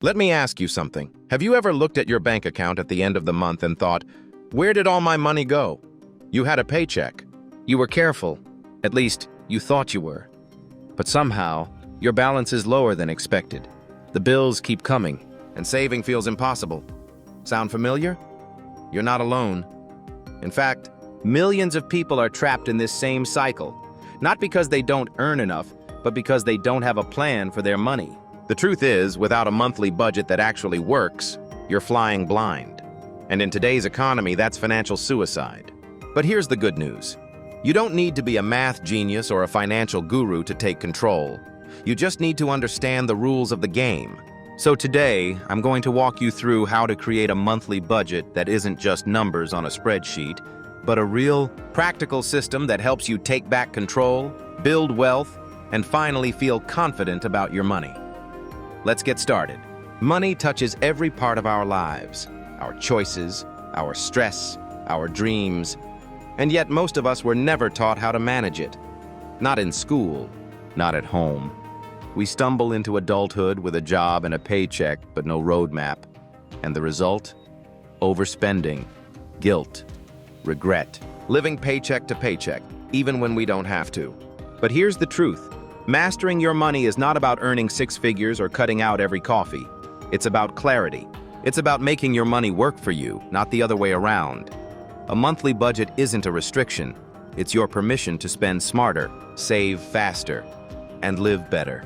Let me ask you something. Have you ever looked at your bank account at the end of the month and thought, where did all my money go? You had a paycheck. You were careful. At least, you thought you were. But somehow, your balance is lower than expected. The bills keep coming, and saving feels impossible. Sound familiar? You're not alone. In fact, millions of people are trapped in this same cycle, not because they don't earn enough, but because they don't have a plan for their money. The truth is, without a monthly budget that actually works, you're flying blind. And in today's economy, that's financial suicide. But here's the good news. You don't need to be a math genius or a financial guru to take control. You just need to understand the rules of the game. So today, I'm going to walk you through how to create a monthly budget that isn't just numbers on a spreadsheet, but a real, practical system that helps you take back control, build wealth, and finally feel confident about your money. Let's get started. Money touches every part of our lives, our choices, our stress, our dreams, and yet most of us were never taught how to manage it. Not in school, not at home. We stumble into adulthood with a job and a paycheck, but no roadmap. And the result? Overspending, guilt, regret, living paycheck to paycheck, even when we don't have to. But here's the truth. Mastering your money is not about earning six figures or cutting out every coffee. It's about clarity. It's about making your money work for you, not the other way around. A monthly budget isn't a restriction. It's your permission to spend smarter, save faster, and live better.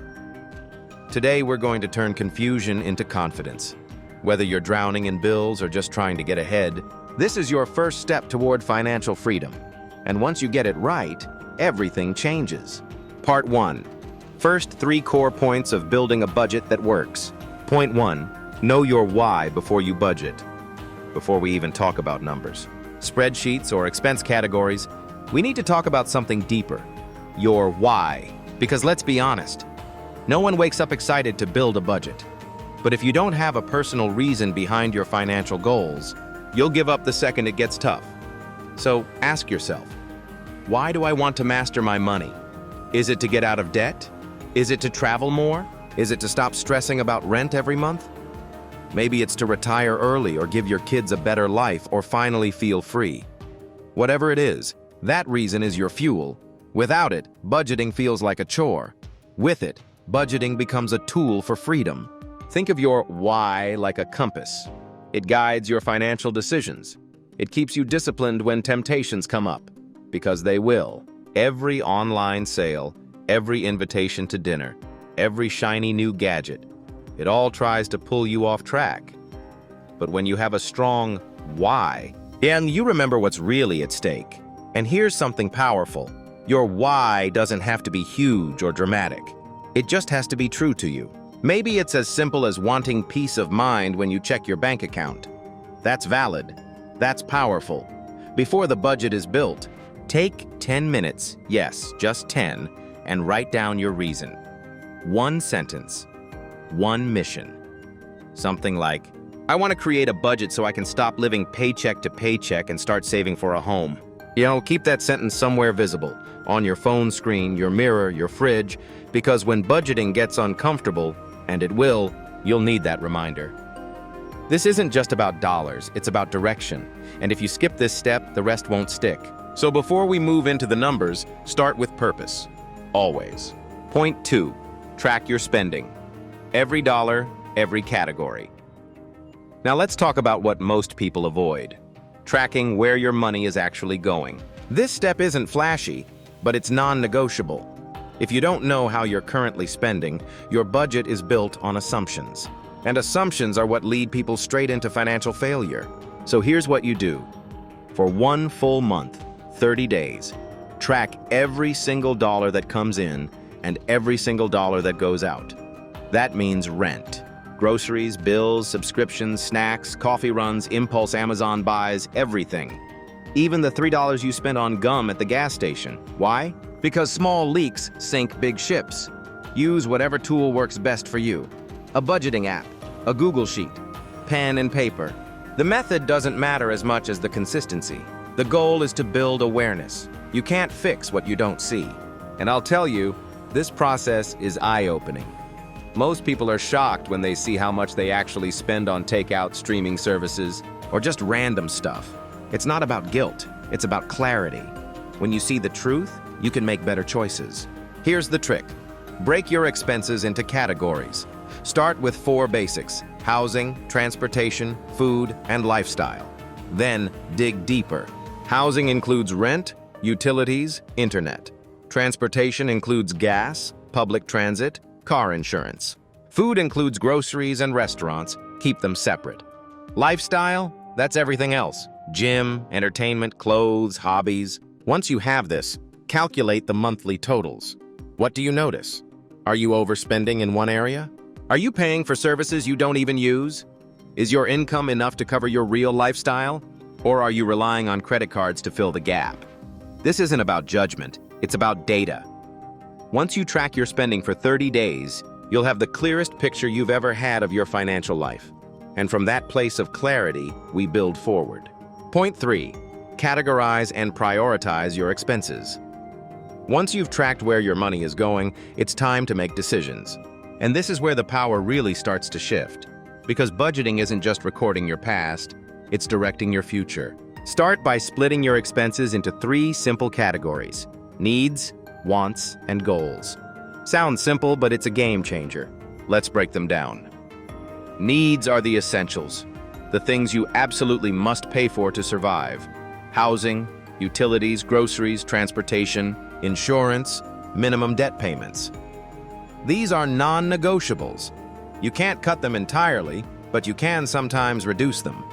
Today, we're going to turn confusion into confidence. Whether you're drowning in bills or just trying to get ahead, this is your first step toward financial freedom. And once you get it right, everything changes. Part 1. First 3 core points of building a budget that works. Point 1. Know your why before you budget. Before we even talk about numbers, spreadsheets, or expense categories, we need to talk about something deeper. Your why. Because let's be honest, no one wakes up excited to build a budget. But if you don't have a personal reason behind your financial goals, you'll give up the second it gets tough. So ask yourself, why do I want to master my money? Is it to get out of debt? Is it to travel more? Is it to stop stressing about rent every month? Maybe it's to retire early or give your kids a better life or finally feel free. Whatever it is, that reason is your fuel. Without it, budgeting feels like a chore. With it, budgeting becomes a tool for freedom. Think of your why like a compass. It guides your financial decisions. It keeps you disciplined when temptations come up, because they will. Every online sale, every invitation to dinner, every shiny new gadget, it all tries to pull you off track. But when you have a strong why, and you remember what's really at stake. And here's something powerful. Your why doesn't have to be huge or dramatic. It just has to be true to you. Maybe it's as simple as wanting peace of mind when you check your bank account. That's valid. That's powerful. Before the budget is built, take 10 minutes, yes, just 10, and write down your reason. One sentence, one mission. Something like, I want to create a budget so I can stop living paycheck to paycheck and start saving for a home. Keep that sentence somewhere visible, on your phone screen, your mirror, your fridge, because when budgeting gets uncomfortable, and it will, you'll need that reminder. This isn't just about dollars, it's about direction. And if you skip this step, the rest won't stick. So before we move into the numbers, start with purpose. Always. Point 2. Track your spending. Every dollar, every category. Now let's talk about what most people avoid. Tracking where your money is actually going. This step isn't flashy, but it's non-negotiable. If you don't know how you're currently spending, your budget is built on assumptions. And assumptions are what lead people straight into financial failure. So here's what you do. For 1 full month, 30 days, track every single dollar that comes in and every single dollar that goes out. That means rent. Groceries, bills, subscriptions, snacks, coffee runs, impulse Amazon buys, everything. Even the $3 you spent on gum at the gas station. Why? Because small leaks sink big ships. Use whatever tool works best for you. A budgeting app, a Google Sheet, pen and paper. The method doesn't matter as much as the consistency. The goal is to build awareness. You can't fix what you don't see. And I'll tell you, this process is eye-opening. Most people are shocked when they see how much they actually spend on takeout, streaming services, or just random stuff. It's not about guilt, it's about clarity. When you see the truth, you can make better choices. Here's the trick. Break your expenses into categories. Start with 4 basics: housing, transportation, food, and lifestyle. Then dig deeper. Housing includes rent, utilities, internet. Transportation includes gas, public transit, car insurance. Food includes groceries and restaurants. Keep them separate. Lifestyle, that's everything else. Gym, entertainment, clothes, hobbies. Once you have this, calculate the monthly totals. What do you notice? Are you overspending in one area? Are you paying for services you don't even use? Is your income enough to cover your real lifestyle? Or are you relying on credit cards to fill the gap? This isn't about judgment, it's about data. Once you track your spending for 30 days, you'll have the clearest picture you've ever had of your financial life. And from that place of clarity, we build forward. Point 3. Categorize and prioritize your expenses. Once you've tracked where your money is going, it's time to make decisions. And this is where the power really starts to shift. Because budgeting isn't just recording your past, it's directing your future. Start by splitting your expenses into 3 simple categories: needs, wants, and goals. Sounds simple, but it's a game changer. Let's break them down. Needs are the essentials, the things you absolutely must pay for to survive. Housing, utilities, groceries, transportation, insurance, minimum debt payments. These are non-negotiables. You can't cut them entirely, but you can sometimes reduce them.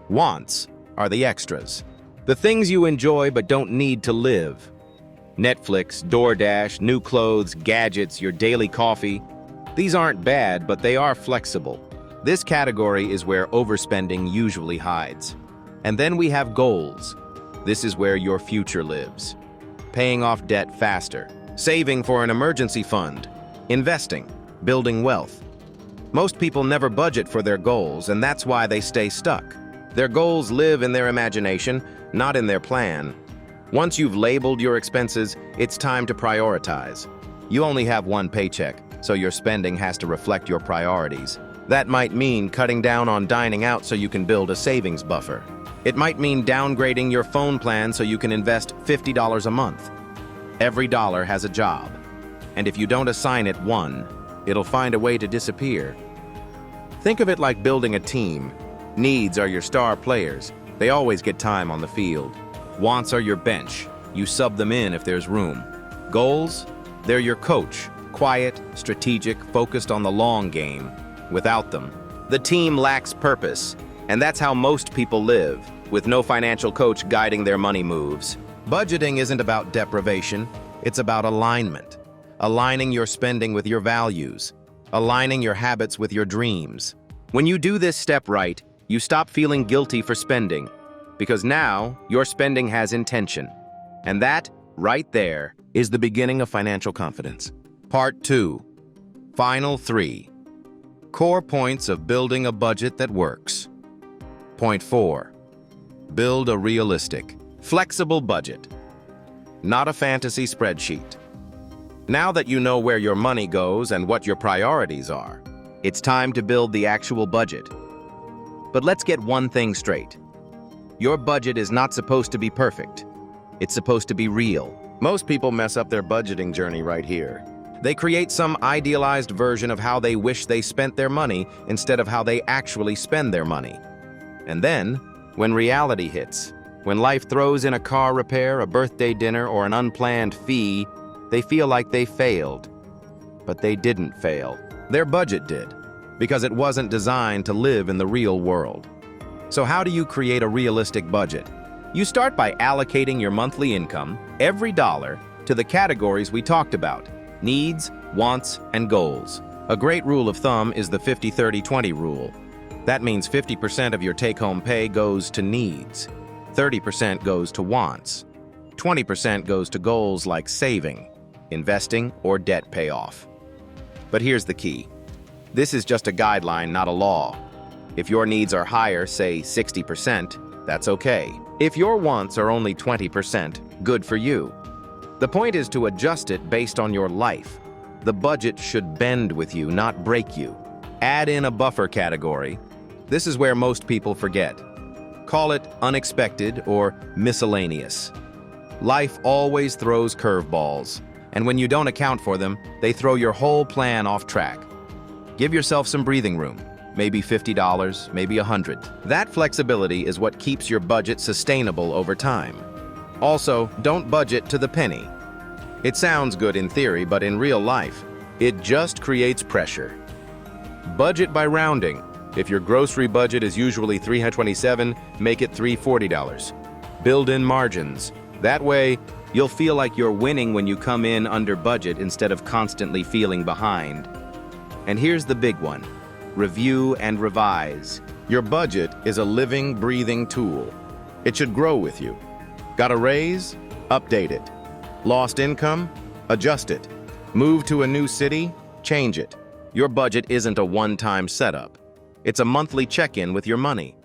Wants are the extras, the things you enjoy but don't need to live. Netflix, DoorDash, new clothes, gadgets, your daily coffee. These aren't bad, but they are flexible. This category is where overspending usually hides. And then we have goals. This is where your future lives. Paying off debt faster, saving for an emergency fund, investing, building wealth. Most people never budget for their goals, and that's why they stay stuck. Their goals live in their imagination, not in their plan. Once you've labeled your expenses, it's time to prioritize. You only have one paycheck, so your spending has to reflect your priorities. That might mean cutting down on dining out so you can build a savings buffer. It might mean downgrading your phone plan so you can invest $50 a month. Every dollar has a job, and if you don't assign it one, it'll find a way to disappear. Think of it like building a team. Needs are your star players. They always get time on the field. Wants are your bench. You sub them in if there's room. Goals? They're your coach. Quiet, strategic, focused on the long game. Without them, the team lacks purpose. And that's how most people live, with no financial coach guiding their money moves. Budgeting isn't about deprivation, it's about alignment. Aligning your spending with your values. Aligning your habits with your dreams. When you do this step right, you stop feeling guilty for spending. Because now, your spending has intention. And that, right there, is the beginning of financial confidence. Part 2. Final 3. Core points of building a budget that works. Point 4. Build a realistic, flexible budget. Not a fantasy spreadsheet. Now that you know where your money goes and what your priorities are, it's time to build the actual budget. But let's get one thing straight. Your budget is not supposed to be perfect. It's supposed to be real. Most people mess up their budgeting journey right here. They create some idealized version of how they wish they spent their money instead of how they actually spend their money. And then, when reality hits, when life throws in a car repair, a birthday dinner, or an unplanned fee, they feel like they failed. But they didn't fail. Their budget did, because it wasn't designed to live in the real world. So how do you create a realistic budget? You start by allocating your monthly income, every dollar, to the categories we talked about: needs, wants, and goals. A great rule of thumb is the 50-30-20 rule. That means 50% of your take-home pay goes to needs, 30% goes to wants, 20% goes to goals like saving, investing, or debt payoff. But here's the key. This is just a guideline, not a law. If your needs are higher, say 60%, that's okay. If your wants are only 20%, good for you. The point is to adjust it based on your life. The budget should bend with you, not break you. Add in a buffer category. This is where most people forget. Call it unexpected or miscellaneous. Life always throws curveballs, and when you don't account for them, they throw your whole plan off track. Give yourself some breathing room, maybe $50, maybe $100. That flexibility is what keeps your budget sustainable over time. Also, don't budget to the penny. It sounds good in theory, but in real life, it just creates pressure. Budget by rounding. If your grocery budget is usually $327, make it $340. Build in margins. That way, you'll feel like you're winning when you come in under budget instead of constantly feeling behind. And here's the big one. Review and revise. Your budget is a living, breathing tool. It should grow with you. Got a raise? Update it. Lost income? Adjust it. Move to a new city? Change it. Your budget isn't a one-time setup. It's a monthly check-in with your money.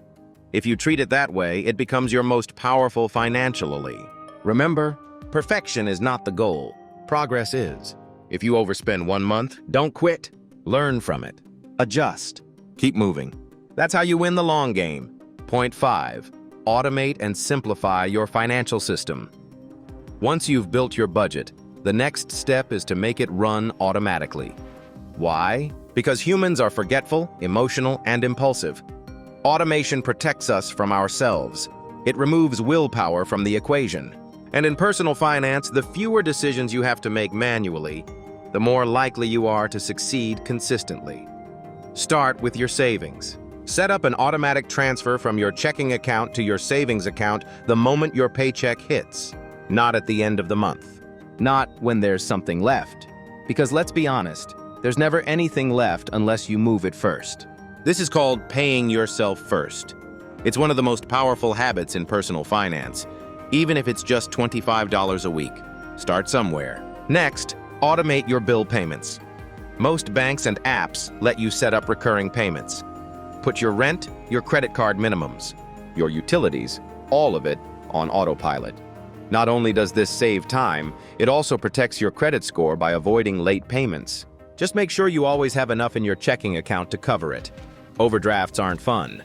If you treat it that way, it becomes your most powerful financially. Remember, perfection is not the goal. Progress is. If you overspend 1 month, don't quit. Learn from it. Adjust. Keep moving. That's how you win the long game. Point 5. Automate and simplify your financial system. Once you've built your budget, the next step is to make it run automatically. Why? Because humans are forgetful, emotional, and impulsive. Automation protects us from ourselves. It removes willpower from the equation. And in personal finance, the fewer decisions you have to make manually, the more likely you are to succeed consistently. Start with your savings. Set up an automatic transfer from your checking account to your savings account the moment your paycheck hits, not at the end of the month. Not when there's something left. Because let's be honest, there's never anything left unless you move it first. This is called paying yourself first. It's one of the most powerful habits in personal finance, even if it's just $25 a week. Start somewhere. Next, automate your bill payments. Most banks and apps let you set up recurring payments. Put your rent, your credit card minimums, your utilities, all of it on autopilot. Not only does this save time, it also protects your credit score by avoiding late payments. Just make sure you always have enough in your checking account to cover it. Overdrafts aren't fun.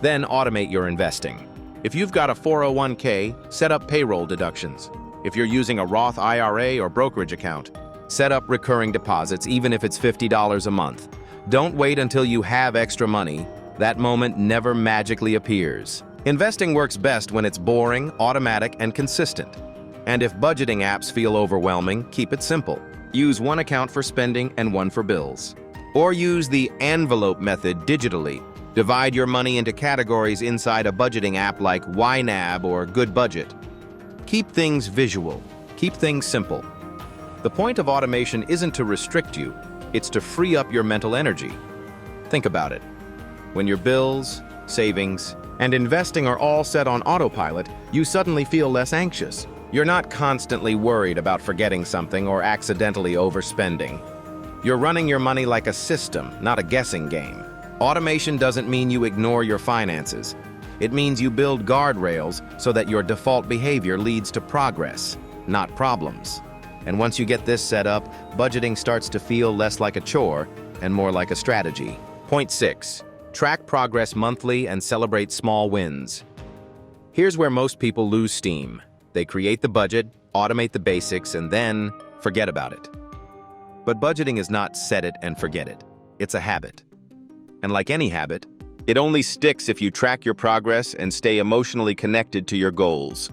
Then automate your investing. If you've got a 401k, set up payroll deductions. If you're using a Roth IRA or brokerage account, set up recurring deposits even if it's $50 a month. Don't wait until you have extra money. That moment never magically appears. Investing works best when it's boring, automatic, and consistent. And if budgeting apps feel overwhelming, keep it simple. Use one account for spending and one for bills. Or use the envelope method digitally. Divide your money into categories inside a budgeting app like YNAB or Good Budget. Keep things visual. Keep things simple. The point of automation isn't to restrict you, it's to free up your mental energy. Think about it. When your bills, savings, and investing are all set on autopilot, you suddenly feel less anxious. You're not constantly worried about forgetting something or accidentally overspending. You're running your money like a system, not a guessing game. Automation doesn't mean you ignore your finances. It means you build guardrails so that your default behavior leads to progress, not problems. And once you get this set up, budgeting starts to feel less like a chore and more like a strategy. Point 6. Track progress monthly and celebrate small wins. Here's where most people lose steam. They create the budget, automate the basics, and then forget about it. But budgeting is not set it and forget it. It's a habit. And like any habit, it only sticks if you track your progress and stay emotionally connected to your goals.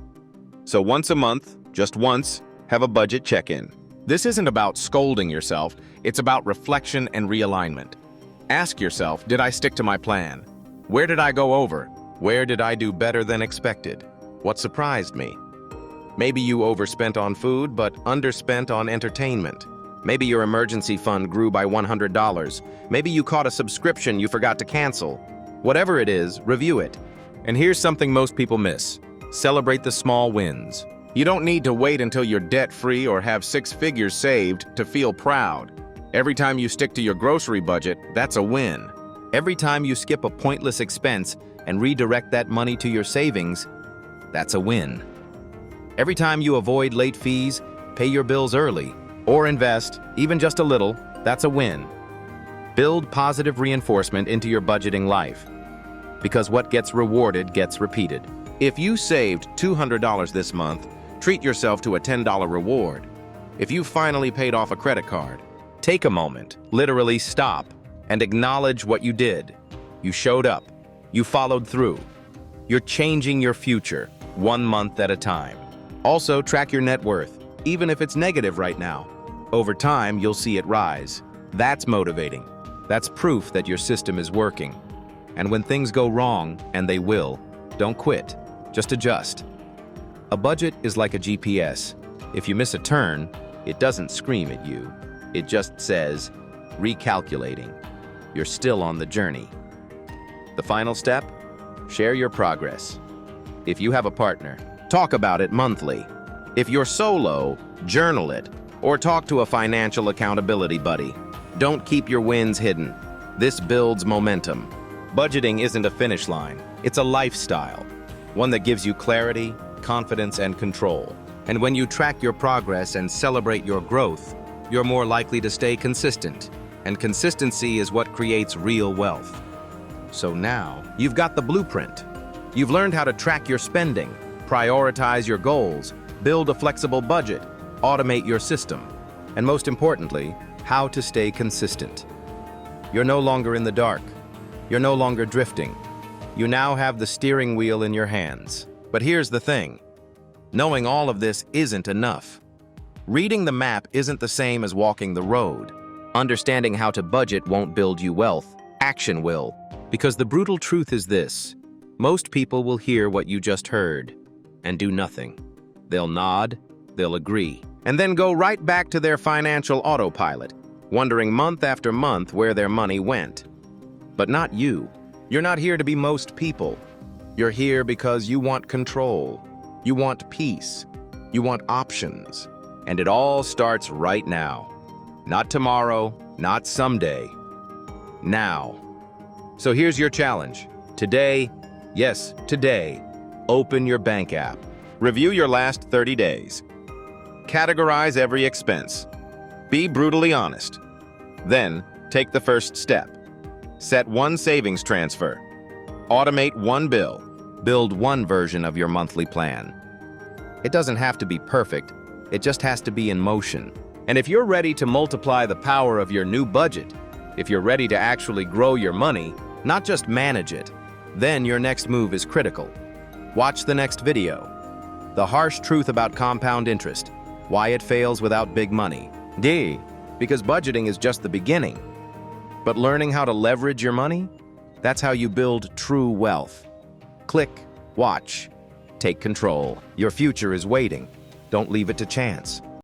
So once a month, just once, have a budget check-in. This isn't about scolding yourself, it's about reflection and realignment. Ask yourself, did I stick to my plan? Where did I go over? Where did I do better than expected? What surprised me? Maybe you overspent on food, but underspent on entertainment. Maybe your emergency fund grew by $100. Maybe you caught a subscription you forgot to cancel. Whatever it is, review it. And here's something most people miss. Celebrate the small wins. You don't need to wait until you're debt-free or have 6 figures saved to feel proud. Every time you stick to your grocery budget, that's a win. Every time you skip a pointless expense and redirect that money to your savings, that's a win. Every time you avoid late fees, pay your bills early, Or invest, even just a little, that's a win. Build positive reinforcement into your budgeting life, because what gets rewarded gets repeated. If you saved $200 this month, treat yourself to a $10 reward. If you finally paid off a credit card, take a moment, literally stop, and acknowledge what you did. You showed up. You followed through. You're changing your future, 1 month at a time. Also, track your net worth, even if it's negative right now. Over time, you'll see it rise. That's motivating. That's proof that your system is working. And when things go wrong, and they will, don't quit. Just adjust. A budget is like a GPS. If you miss a turn, it doesn't scream at you. It just says, recalculating. You're still on the journey. The final step? Share your progress. If you have a partner, talk about it monthly. If you're solo, journal it, or talk to a financial accountability buddy. Don't keep your wins hidden. This builds momentum. Budgeting isn't a finish line. It's a lifestyle, one that gives you clarity, confidence, and control. And when you track your progress and celebrate your growth, you're more likely to stay consistent. And consistency is what creates real wealth. So now, you've got the blueprint. You've learned how to track your spending, prioritize your goals, build a flexible budget, automate your system, and most importantly, how to stay consistent. You're no longer in the dark. You're no longer drifting. You now have the steering wheel in your hands. But here's the thing. Knowing all of this isn't enough. Reading the map isn't the same as walking the road. Understanding how to budget won't build you wealth. Action will. Because the brutal truth is this. Most people will hear what you just heard and do nothing. They'll nod, they'll agree, and then go right back to their financial autopilot, wondering month after month where their money went. But not you. You're not here to be most people. You're here because you want control. You want peace. You want options. And it all starts right now. Not tomorrow, not someday. Now. So here's your challenge. Today, yes, today, open your bank app. Review your last 30 days. Categorize every expense. Be brutally honest. Then, take the first step. Set one savings transfer. Automate one bill. Build one version of your monthly plan. It doesn't have to be perfect. It just has to be in motion. And if you're ready to multiply the power of your new budget, if you're ready to actually grow your money, not just manage it, then your next move is critical. Watch the next video. The harsh truth about compound interest. Why it fails without big money. D. Because budgeting is just the beginning. But learning how to leverage your money? That's how you build true wealth. Click, watch, take control. Your future is waiting. Don't leave it to chance.